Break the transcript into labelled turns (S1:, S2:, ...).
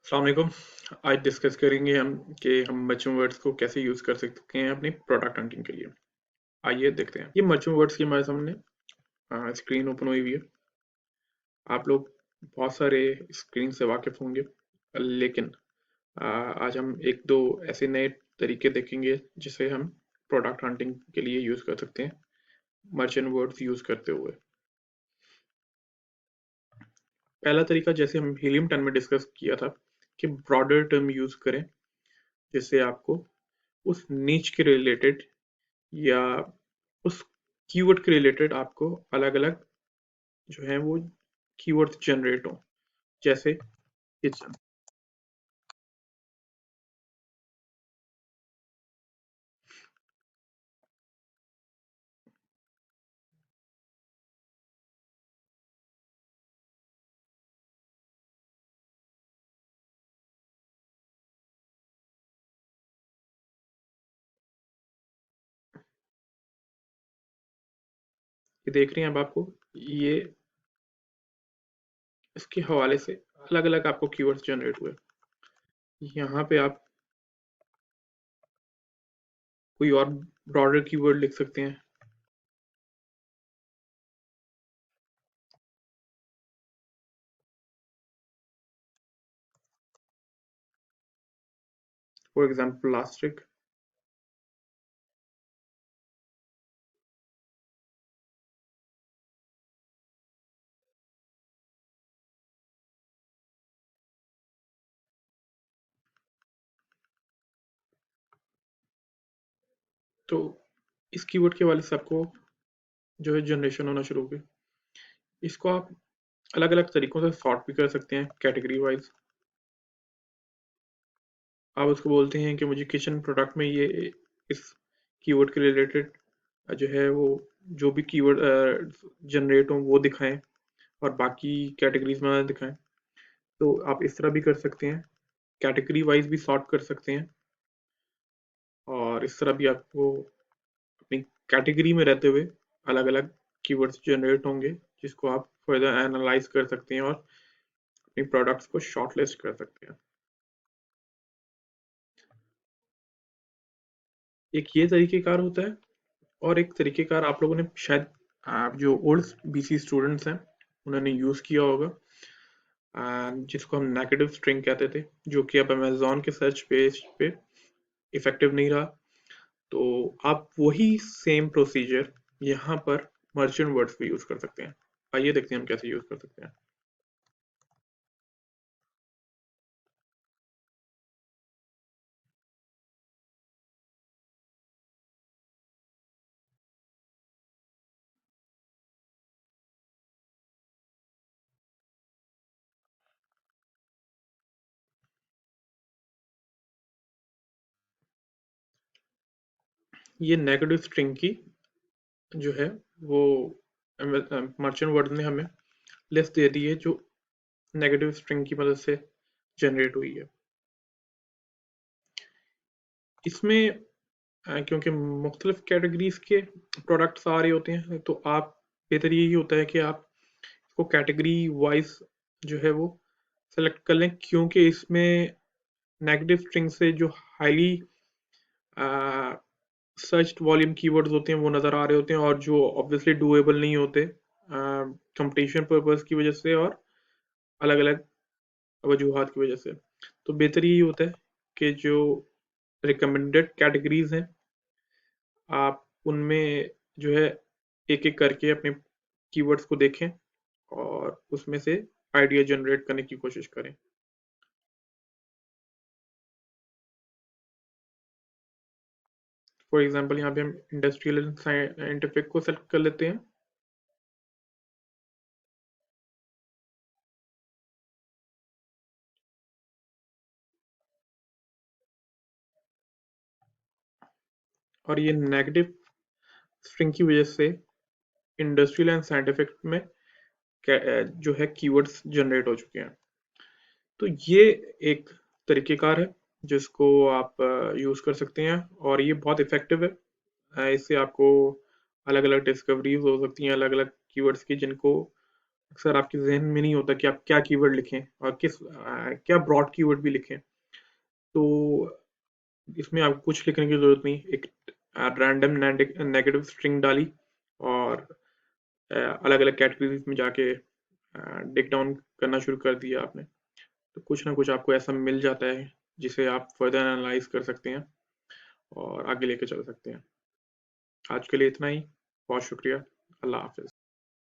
S1: अस्सलाम वालेकुम। आज डिस्कस करेंगे हम कि हम मर्चेंट वर्ड्स को कैसे यूज़ कर सकते हैं अपनी प्रोडक्ट हंटिंग के लिए। आइए देखते हैं। ये मर्चेंट वर्ड्स की हमारे सामने स्क्रीन ओपन हुई हुई है। आप लोग बहुत सारे स्क्रीन से वाकिफ़ होंगे, लेकिन आज हम एक दो ऐसे नए तरीके देखेंगे जिसे हम प्रोडक्ट हंटिंग के लिए यूज़ कर सकते हैं मर्चेंट वर्ड्स यूज़ करते हुए। पहला तरीका, जैसे हम हीलियम 10 में डिस्कस किया था, कि ब्रॉडर टर्म यूज़ करें जिससे आपको उस नीच के रिलेटेड या उस कीवर्ड के रिलेटेड आपको अलग-अलग जो है वो कीवर्ड्स जनरेट हो, जैसे किचन। ये देख रही हैं अब आपको, ये इसके हवाले से अलग-अलग आपको कीवर्ड्स जनरेट हुए। यहाँ पे आप कोई और ब्रॉडर कीवर्ड लिख सकते हैं। For example plastic. तो इस कीवर्ड के हवाले से आपको जो है जनरेशन होना शुरू हो गई। इसको आप अलग-अलग तरीकों से सॉर्ट भी कर सकते हैं कैटेगरी वाइज। आप उसको बोलते हैं कि मुझे किचन प्रोडक्ट में ये इस कीवर्ड के रिलेटेड जो है वो जो भी कीवर्ड जनरेट हो वो दिखाएं और बाकी कैटेगरीज में ना दिखाएं। तो आप इस तरह भी कर सकते हैं, कैटेगरी वाइज भी सॉर्ट कर सकते हैं, और इस तरह भी आपको अपनी कैटेगरी में रहते हुए अलग अलग कीवर्ड्स जनरेट होंगे जिसको आप फर्दर एनालाइज कर सकते हैं और अपनी प्रोडक्ट्स को शॉर्टलिस्ट कर सकते हैं। एक ये तरीकेकार होता है, और एक तरीकेकार आप लोगों ने शायद, आप जो ओल्ड बीसी स्टूडेंट्स हैं उन्होंने यूज़ किया होगा, जिसको हम नेगेटिव स्ट्रिंग कहते थे, जो कि अब अमेजोन के सर्च पेज पे इफेक्टिव नहीं रहा। तो आप वही सेम प्रोसीजर यहाँ पर मर्चेंट वर्ड्स पे यूज कर सकते हैं। आइए देखते हैं हम कैसे यूज कर सकते हैं। ये नेगेटिव स्ट्रिंग की जो है वो मर्चेंट वर्ड ने हमें लिस्ट दे दी है जो नेगेटिव स्ट्रिंग की मदद से जनरेट हुई है। इसमें क्योंकि मुख्तलिफ कैटेगरीज के प्रोडक्ट्स आ रहे होते हैं, तो आप बेहतर यही होता है कि आप इसको कैटेगरी वाइज जो है वो सेलेक्ट कर लें, क्योंकि इसमें नेगेटिव स्ट्रिंग से जो हाईली सर्च वॉल्यूम कीवर्ड्स होते हैं वो नज़र आ रहे होते हैं, और जो ऑब्वियसली डूएबल नहीं होते कंपटीशन पर्पस की वजह से और अलग अलग वजूहात की वजह से। तो बेहतर यही होता है कि जो रिकमेंडेड कैटेगरीज हैं आप उनमें जो है एक एक करके अपने कीवर्ड्स को देखें और उसमें से आइडिया जनरेट करने की कोशिश करें। फॉर एग्जांपल यहाँ पे हम इंडस्ट्रियल एंड साइंटिफिक को सेलेक्ट कर लेते हैं। और ये नेगेटिव स्ट्रिंग की वजह से इंडस्ट्रियल एंड साइंटिफिक में जो है कीवर्ड्स जनरेट हो चुके हैं। तो ये एक तरीकेकार है जिसको आप यूज़ कर सकते हैं, और ये बहुत इफ़ेक्टिव है। इससे आपको अलग अलग डिस्कवरीज हो सकती हैं अलग अलग कीवर्ड्स की, जिनको अक्सर आपके ज़हन में नहीं होता कि आप क्या कीवर्ड लिखें और क्या ब्रॉड कीवर्ड भी लिखें। तो इसमें आपको कुछ लिखने की ज़रूरत नहीं, एक रैंडम नेगेटिव स्ट्रिंग डाली और अलग-अलग कैटेगरीज़ में जाके डिग डाउन करना शुरू कर दिया आपने, तो कुछ ना कुछ आपको ऐसा मिल जाता है, जिसे आप फर्दर एनालाइज़ कर सकते हैं और आगे लेके चल सकते हैं। आज के लिए इतना ही। बहुत शुक्रिया। अल्लाह हाफ़िज़।